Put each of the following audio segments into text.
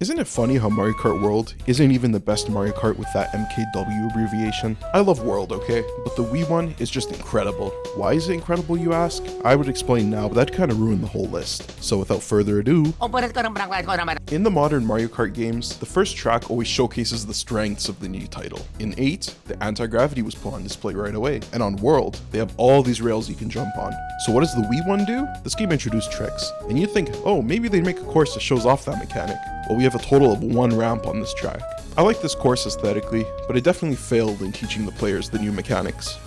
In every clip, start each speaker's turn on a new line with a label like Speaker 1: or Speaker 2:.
Speaker 1: Isn't it funny how Mario Kart World isn't even the best Mario Kart with that MKW abbreviation? I love World, okay? But the Wii one is just incredible. Why is it incredible, you ask? I would explain now, but that'd kind of ruin the whole list. So without further ado, in the modern Mario Kart games, the first track always showcases the strengths of the new title. In 8, the anti-gravity was put on display right away, and on World, they have all these rails you can jump on. So what does the Wii one do? This game introduced tricks, and you'd think, oh, maybe they'd make a course that shows off that mechanic. Well, we have a total of 1 ramp on this track. I like this course aesthetically, but it definitely failed in teaching the players the new mechanics.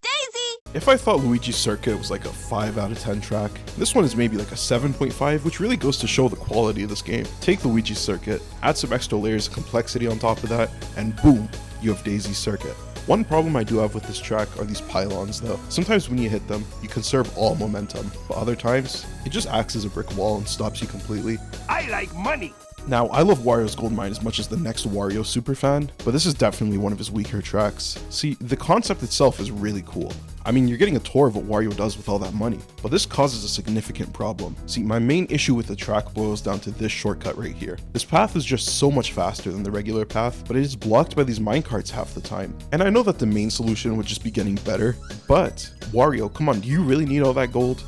Speaker 1: If I thought Luigi's Circuit was like a 5 out of 10 track, this one is maybe like a 7.5, which really goes to show the quality of this game. Take Luigi's Circuit, add some extra layers of complexity on top of that, and boom, you have Daisy's Circuit. One problem I do have with this track are these pylons though. Sometimes when you hit them, you conserve all momentum, but other times, it just acts as a brick wall and stops you completely.
Speaker 2: I like money!
Speaker 1: Now, I love Wario's Gold Mine as much as the next Wario superfan, but this is definitely one of his weaker tracks. See, the concept itself is really cool. I mean, you're getting a tour of what Wario does with all that money, but this causes a significant problem. See, my main issue with the track boils down to this shortcut right here. This path is just so much faster than the regular path, but it is blocked by these minecarts half the time. And I know that the main solution would just be getting better, but Wario, come on, do you really need all that gold?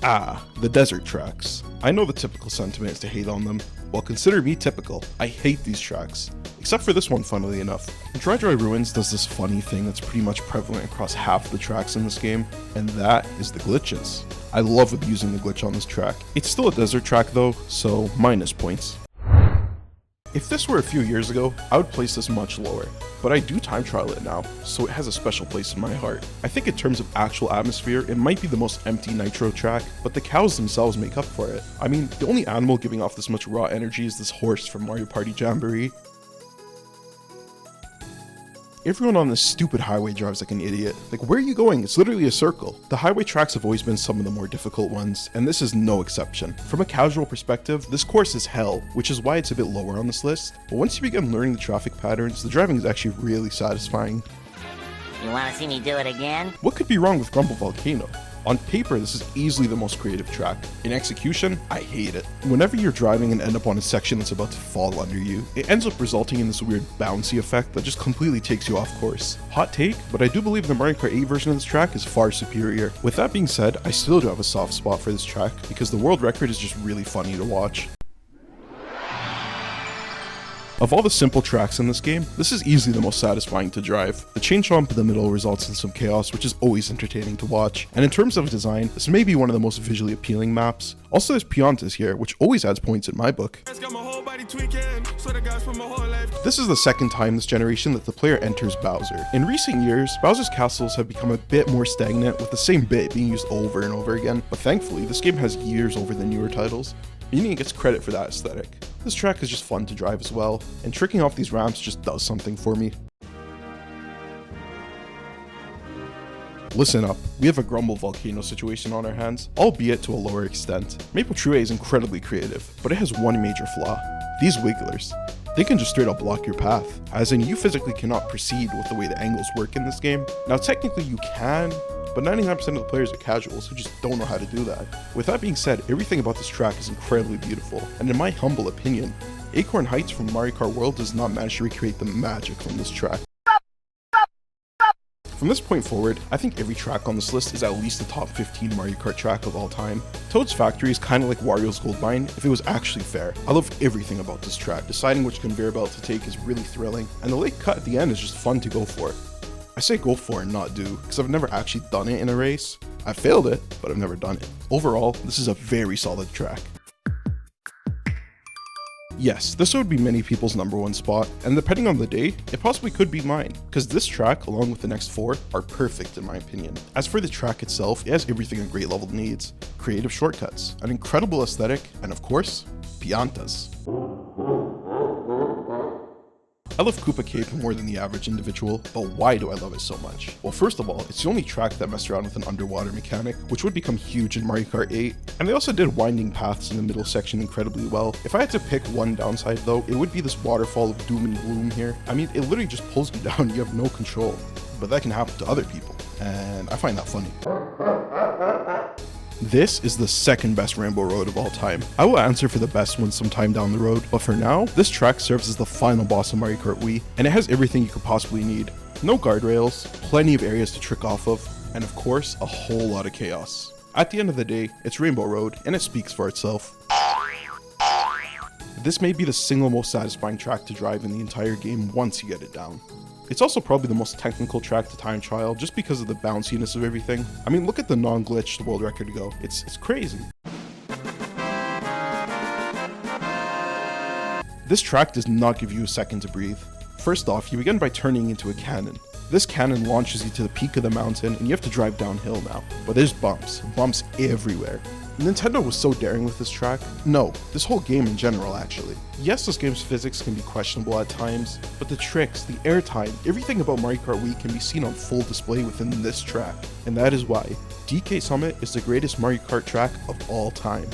Speaker 1: Ah, the desert tracks. I know the typical sentiment is to hate on them. Well, consider me typical. I hate these tracks. Except for this one, funnily enough. Dry Dry Ruins does this funny thing that's pretty much prevalent across half the tracks in this game, and that is the glitches. I love abusing the glitch on this track. It's still a desert track though, so minus points. If this were a few years ago, I would place this much lower, but I do time trial it now, so it has a special place in my heart. I think in terms of actual atmosphere, it might be the most empty Nitro track, but the cows themselves make up for it. I mean, the only animal giving off this much raw energy is this horse from Mario Party Jamboree. Everyone on this stupid highway drives like an idiot. Like, where are you going? It's literally a circle. The highway tracks have always been some of the more difficult ones, and this is no exception. From a casual perspective, this course is hell, which is why it's a bit lower on this list. But once you begin learning the traffic patterns, the driving is actually really satisfying.
Speaker 3: You wanna see me do it again?
Speaker 1: What could be wrong with Grumble Volcano? On paper, this is easily the most creative track. In execution, I hate it. Whenever you're driving and end up on a section that's about to fall under you, it ends up resulting in this weird bouncy effect that just completely takes you off course. Hot take, but I do believe the Mario Kart 8 version of this track is far superior. With that being said, I still do have a soft spot for this track because the world record is just really funny to watch. Of all the simple tracks in this game, this is easily the most satisfying to drive. The chain jump in the middle results in some chaos, which is always entertaining to watch. And in terms of design, this may be one of the most visually appealing maps. Also, there's Piantas here, which always adds points in my book. This is the second time this generation that the player enters Bowser. In recent years, Bowser's castles have become a bit more stagnant, with the same bit being used over and over again, but thankfully, this game has years over the newer titles, meaning it gets credit for that aesthetic. This track is just fun to drive as well, and tricking off these ramps just does something for me. Listen up, we have a Grumble Volcano situation on our hands, albeit to a lower extent. Maple True is incredibly creative, but it has one major flaw. These wigglers. They can just straight up block your path, as in you physically cannot proceed with the way the angles work in this game. Now technically you can, but 99% of the players are casuals who just don't know how to do that. With that being said, everything about this track is incredibly beautiful, and in my humble opinion, Acorn Heights from Mario Kart World does not manage to recreate the magic from this track. From this point forward, I think every track on this list is at least a top 15 Mario Kart track of all time. Toad's Factory is kinda like Wario's Gold Mine if it was actually fair. I love everything about this track. Deciding which conveyor belt to take is really thrilling, and the late cut at the end is just fun to go for. I say go for and not do, because I've never actually done it in a race. I failed it, but I've never done it. Overall, this is a very solid track. Yes, this would be many people's #1 spot, and depending on the day, it possibly could be mine, because this track, along with the next 4, are perfect in my opinion. As for the track itself, it has everything a great level needs. Creative shortcuts, an incredible aesthetic, and of course, Piantas. I love Koopa Cape more than the average individual, but why do I love it so much? Well, first of all, it's the only track that messed around with an underwater mechanic, which would become huge in Mario Kart 8, and they also did winding paths in the middle section incredibly well. If I had to pick one downside though, it would be this waterfall of doom and gloom here. I mean, it literally just pulls you down, you have no control, but that can happen to other people, and I find that funny. This is the second best Rainbow Road of all time. I will answer for the best one sometime down the road, but for now, this track serves as the final boss of Mario Kart Wii, and it has everything you could possibly need. No guardrails, plenty of areas to trick off of, and of course, a whole lot of chaos. At the end of the day, it's Rainbow Road, and it speaks for itself. This may be the single most satisfying track to drive in the entire game once you get it down. It's also probably the most technical track to time trial just because of the bounciness of everything. I mean, look at the non-glitched world record go. It's crazy. This track does not give you a second to breathe. First off, you begin by turning into a cannon. This cannon launches you to the peak of the mountain and you have to drive downhill now. But there's bumps everywhere. Nintendo was so daring with this track. No, this whole game in general actually. Yes, this game's physics can be questionable at times, but the tricks, the airtime, everything about Mario Kart Wii can be seen on full display within this track. And that is why DK Summit is the greatest Mario Kart track of all time.